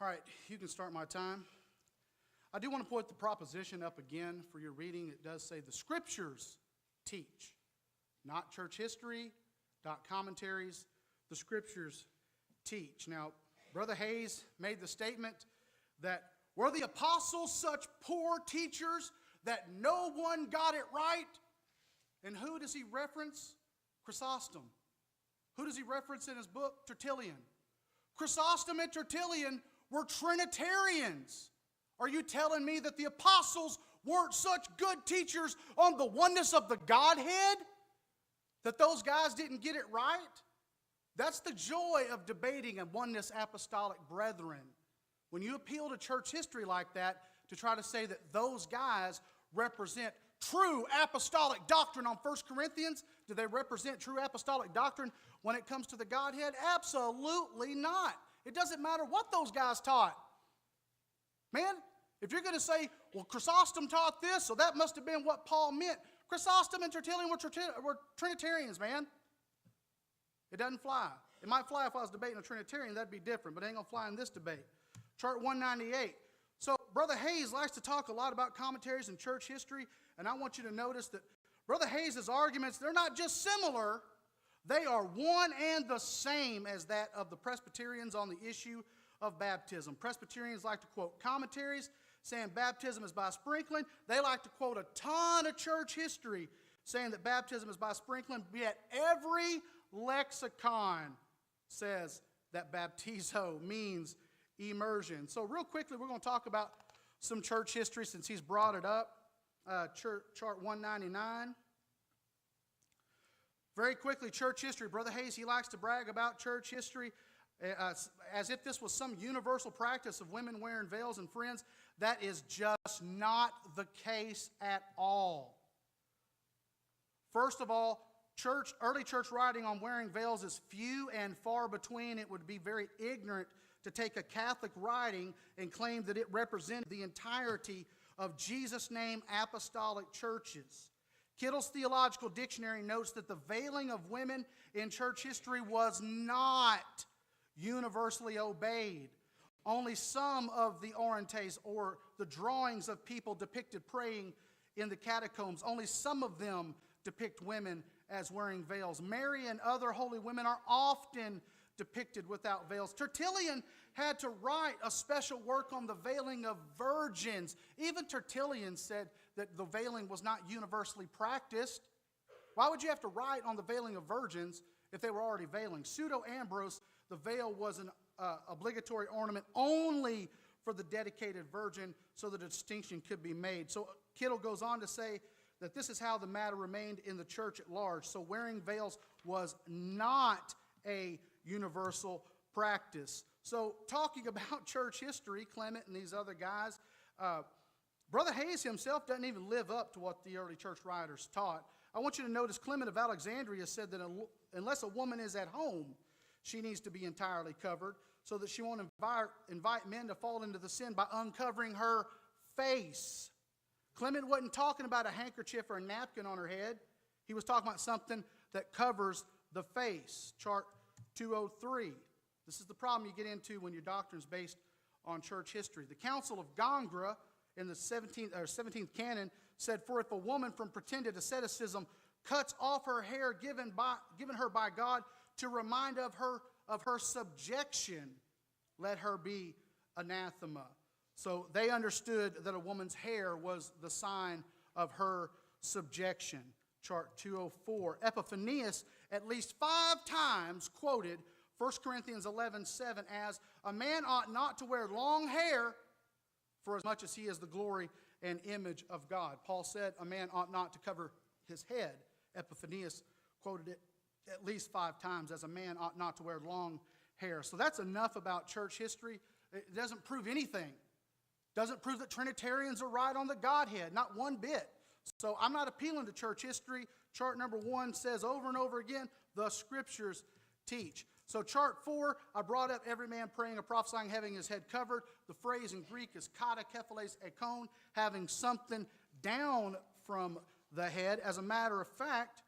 All right, you can start my time. I do want to put the proposition up again for your reading. It does say the Scriptures teach, not church history, not commentaries. The Scriptures teach. Now, Brother Hayes made the statement that were the apostles such poor teachers that no one got it right? And who does he reference? Chrysostom. Who does he reference in his book? Tertullian. Chrysostom and Tertullian were Trinitarians. Are you telling me that the apostles weren't such good teachers on the oneness of the Godhead? That those guys didn't get it right? That's the joy of debating a oneness apostolic brethren. When you appeal to church history like that to try to say that those guys represent true apostolic doctrine on 1 Corinthians, do they represent true apostolic doctrine when it comes to the Godhead? Absolutely not. It doesn't matter what those guys taught. Man, if you're going to say, well, Chrysostom taught this, so that must have been what Paul meant. Chrysostom and Tertullian were Trinitarians, man. It doesn't fly. It might fly if I was debating a Trinitarian, that'd be different, but it ain't going to fly in this debate. Chart 198. So Brother Hayes likes to talk a lot about commentaries and church history, and I want you to notice that Brother Hayes' arguments, they're not just similar, they are one and the same as that of the Presbyterians on the issue of baptism. Presbyterians like to quote commentaries saying baptism is by sprinkling. They like to quote a ton of church history saying that baptism is by sprinkling, yet every lexicon says that baptizo means immersion. So real quickly, we're going to talk about some church history since he's brought it up. Chart 199. Very quickly, church history. Brother Hayes, he likes to brag about church history as if this was some universal practice of women wearing veils and fringes. That is just not the case at all. First of all, early church writing on wearing veils is few and far between. It would be very ignorant to take a Catholic writing and claim that it represented the entirety of Jesus' name apostolic churches. Kittle's Theological Dictionary notes that the veiling of women in church history was not universally obeyed. Only some of the orientes or the drawings of people depicted praying in the catacombs, only some of them depict women as wearing veils. Mary and other holy women are often depicted without veils. Tertullian had to write a special work on the veiling of virgins. Even Tertullian said that the veiling was not universally practiced. Why would you have to write on the veiling of virgins if they were already veiling? Pseudo-Ambrose, the veil was an obligatory ornament only for the dedicated virgin so that a distinction could be made. So Kittle goes on to say that this is how the matter remained in the church at large. So wearing veils was not a universal practice. So talking about church history, Clement and these other guys, Brother Hayes himself doesn't even live up to what the early church writers taught. I want you to notice Clement of Alexandria said that unless a woman is at home, she needs to be entirely covered so that she won't invite men to fall into the sin by uncovering her face. Clement wasn't talking about a handkerchief or a napkin on her head. He was talking about something that covers the face. Chart 203. This is the problem you get into when your doctrine is based on church history. The Council of Gongra in the 17th canon said, for if a woman from pretended asceticism cuts off her hair given her by God to remind of her subjection, let her be anathema. So they understood that a woman's hair was the sign of her subjection. Chart 204. Epiphanius at least 5 times quoted 1 Corinthians 11:7 as a man ought not to wear long hair for as much as he is the glory and image of God. Paul said a man ought not to cover his head. Epiphanius quoted it at least 5 times as a man ought not to wear long hair. So that's enough about church history. It doesn't prove anything. Doesn't prove that Trinitarians are right on the Godhead, not one bit. So I'm not appealing to church history. Chart number 1 says over and over again, the Scriptures teach. So chart 4, I brought up every man praying or prophesying having his head covered. The phrase in Greek is kata kephiles ekon, having something down from the head. As a matter of fact,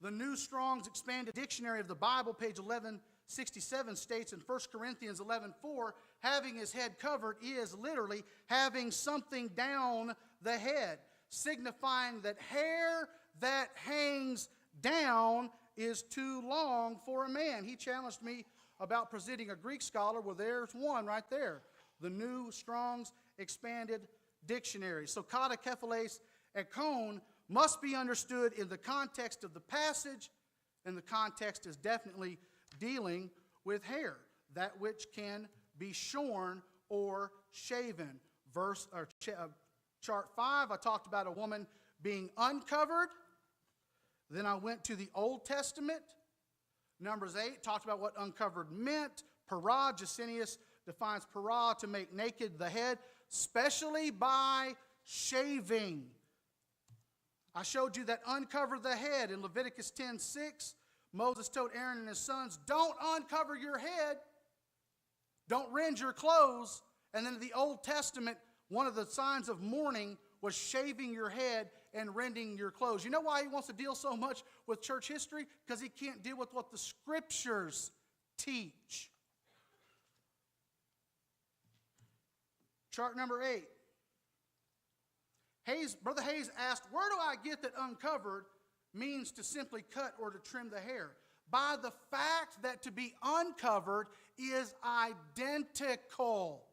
the New Strong's Expanded Dictionary of the Bible, page 11 67 states in 1 Corinthians 11:4, having his head covered is literally having something down the head, signifying that hair that hangs down is too long for a man. He challenged me about presenting a Greek scholar. Well, there's one right there. The New Strong's Expanded Dictionary. So kata, kephiles, ekon must be understood in the context of the passage, and the context is definitely dealing with hair, that which can be shorn or shaven. Chart 5, I talked about a woman being uncovered. Then I went to the Old Testament. Numbers 8 talked about what uncovered meant. Para, Jacinius defines para to make naked the head, especially by shaving. I showed you that uncover the head in Leviticus 10:6. Moses told Aaron and his sons, don't uncover your head. Don't rend your clothes. And then in the Old Testament, one of the signs of mourning was shaving your head and rending your clothes. You know why he wants to deal so much with church history? Because he can't deal with what the scriptures teach. Chart number 8. Brother Hayes asked, where do I get that uncovered means to simply cut or to trim the hair? By the fact that to be uncovered is identical,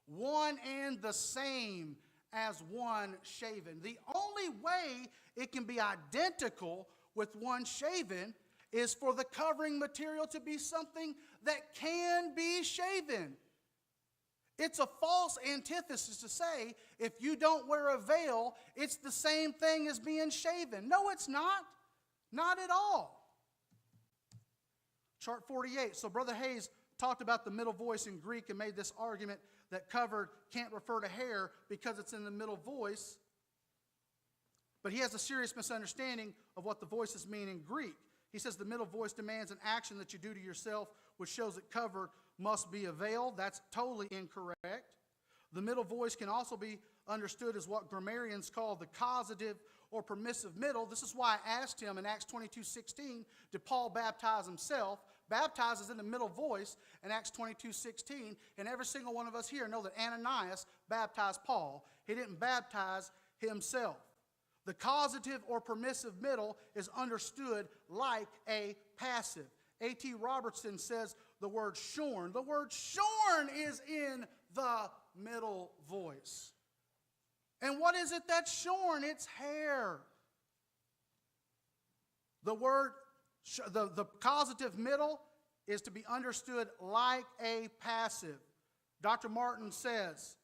one and the same as one shaven. The only way it can be identical with one shaven is for the covering material to be something that can be shaven. It's a false antithesis to say if you don't wear a veil, it's the same thing as being shaven. No, it's not. Not at all. Chart 48. So Brother Hayes talked about the middle voice in Greek and made this argument that covered can't refer to hair because it's in the middle voice. But he has a serious misunderstanding of what the voices mean in Greek. He says the middle voice demands an action that you do to yourself, which shows that covered must be a veil. That's totally incorrect. The middle voice can also be understood as what grammarians call the causative or permissive middle. This is why I asked him in Acts 22:16, did Paul baptize himself? Baptizes in the middle voice in Acts 22:16, and every single one of us here know that Ananias baptized Paul. He didn't baptize himself. The causative or permissive middle is understood like a passive. A.T. Robertson says the word shorn. The word shorn is in the middle voice. And what is it that's shorn? It's hair. The word, the causative middle is to be understood like a passive. Dr. Martin says,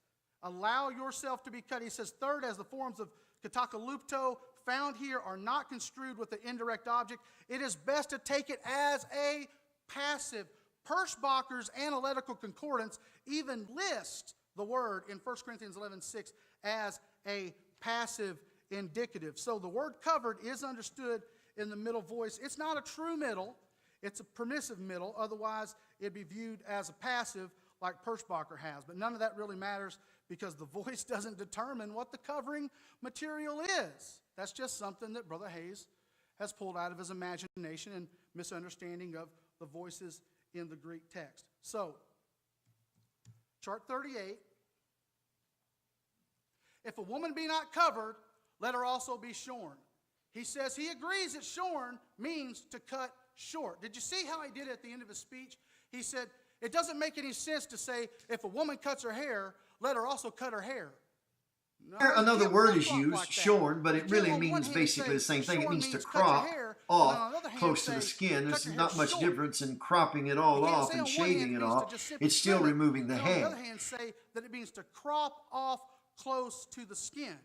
allow yourself to be cut. He says, third, as the forms of katakalupto found here are not construed with the indirect object, it is best to take it as a passive. Perschbacher's Analytical Concordance even lists the word in 1 Corinthians 11:6 as a passive indicative. So the word covered is understood in the middle voice. It's not a true middle. It's a permissive middle. Otherwise, it'd be viewed as a passive like Perschbacher has. But none of that really matters because the voice doesn't determine what the covering material is. That's just something that Brother Hayes has pulled out of his imagination and misunderstanding of the voices in the Greek text. So, chart 38. If a woman be not covered, let her also be shorn. He says he agrees that shorn means to cut short. Did you see how he did it at the end of his speech? He said, it doesn't make any sense to say if a woman cuts her hair, let her also cut her hair. No, another word is used, like shorn, but it really means basically the same thing. It means to crop off close to the skin. There's not much difference in cropping it all off and shaving it off. It's still removing the head. On the other hand, say that it means to crop off close to the skin.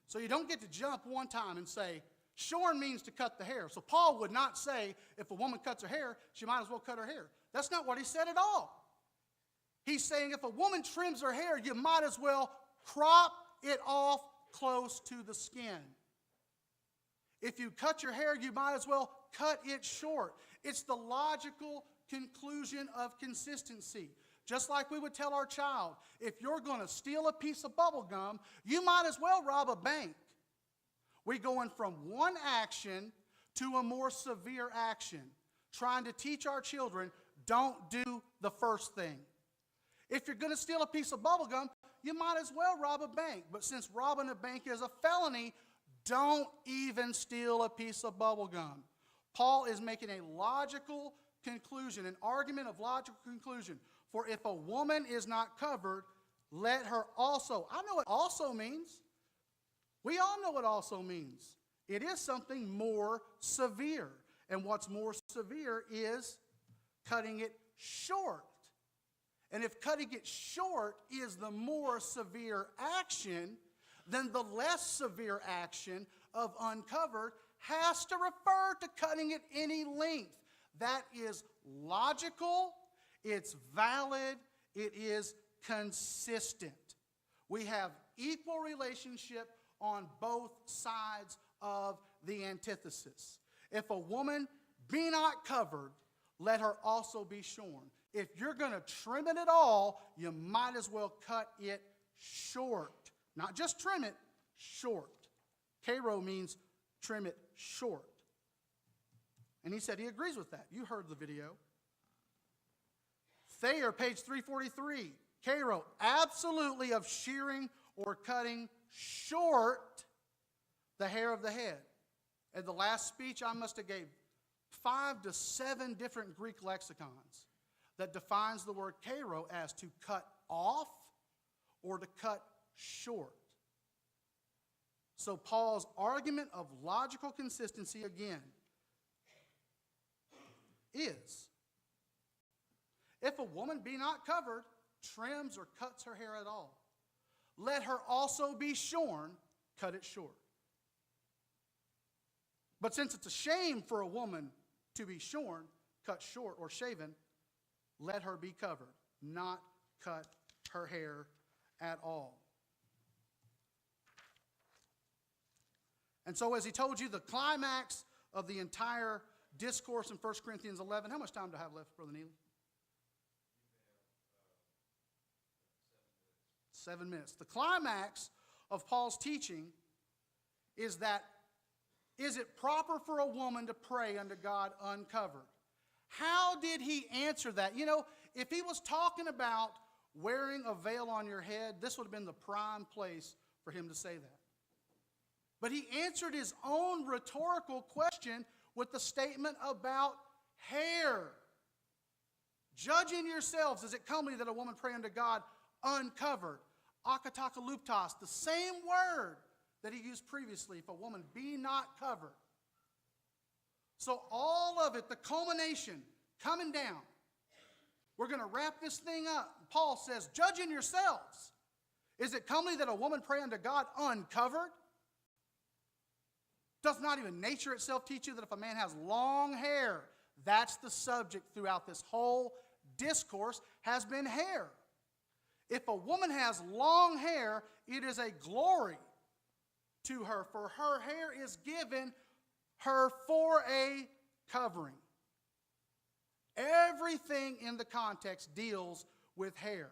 So you don't get to jump one time and say, shorn means to cut the hair. So Paul would not say, if a woman cuts her hair, she might as well cut her hair. That's not what he said at all. He's saying if a woman trims her hair, you might as well crop it off close to the skin. If you cut your hair, you might as well cut it short. It's the logical conclusion of consistency. Just like we would tell our child, if you're going to steal a piece of bubble gum, you might as well rob a bank. We're going from one action to a more severe action, trying to teach our children, don't do the first thing. If you're going to steal a piece of bubble gum, you might as well rob a bank. But since robbing a bank is a felony, don't even steal a piece of bubble gum. Paul is making a logical conclusion, an argument of logical conclusion. For if a woman is not covered, let her also. I know what also means. We all know what also means. It is something more severe. And what's more severe is cutting it short. And if cutting it short is the more severe action, then the less severe action of uncovered has to refer to cutting it any length. That is logical, it's valid, it is consistent. We have equal relationship on both sides of the antithesis. If a woman be not covered, let her also be shorn. If you're going to trim it at all, you might as well cut it short. Not just trim it, short. Karo means trim it short. And he said he agrees with that. You heard the video. Thayer, page 343. Karo, absolutely of shearing or cutting short the hair of the head. At the last speech, I must have gave 5 to 7 different Greek lexicons that defines the word karo as to cut off or to cut short. So Paul's argument of logical consistency again is, if a woman be not covered, trims or cuts her hair at all, let her also be shorn, cut it short. But since it's a shame for a woman to be shorn, cut short, or shaven, let her be covered, not cut her hair at all. And so as he told you, the climax of the entire discourse in 1 Corinthians 11, how much time do I have left, Brother Neely? 7 minutes. The climax of Paul's teaching is that, is it proper for a woman to pray unto God uncovered? How did he answer that? You know, if he was talking about wearing a veil on your head, this would have been the prime place for him to say that. But he answered his own rhetorical question with the statement about hair. Judging yourselves, is it comely that a woman pray unto God uncovered? Akatakaluptos, the same word that he used previously, if a woman be not covered. So all of it, the culmination, coming down. We're going to wrap this thing up. Paul says, judging yourselves, is it comely that a woman pray unto God uncovered? Does not even nature itself teach you that if a man has long hair, that's the subject throughout this whole discourse, has been hair. If a woman has long hair, it is a glory to her, for her hair is given her for a covering. Everything in the context deals with hair.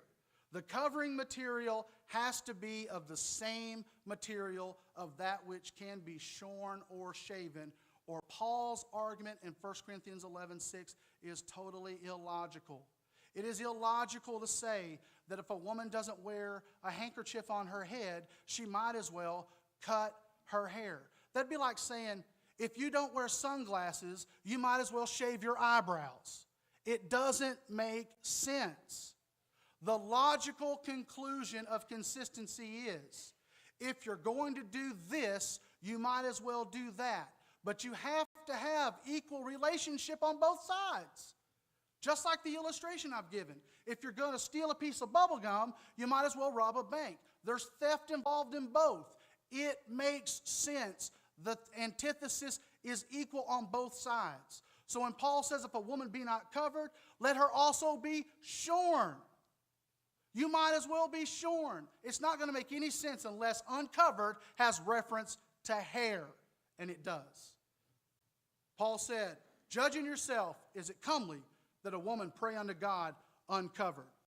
The covering material has to be of the same material of that which can be shorn or shaven, or Paul's argument in 1 Corinthians 11:6 is totally illogical. It is illogical to say that if a woman doesn't wear a handkerchief on her head, she might as well cut her hair. That'd be like saying, if you don't wear sunglasses, you might as well shave your eyebrows. It doesn't make sense. The logical conclusion of consistency is, if you're going to do this, you might as well do that. But you have to have equal relationship on both sides. Just like the illustration I've given. If you're going to steal a piece of bubble gum, you might as well rob a bank. There's theft involved in both. It makes sense. The antithesis is equal on both sides. So when Paul says, if a woman be not covered, let her also be shorn. You might as well be shorn. It's not going to make any sense unless uncovered has reference to hair. and it does. Paul said, judging yourself, is it comely that a woman pray unto God uncovered?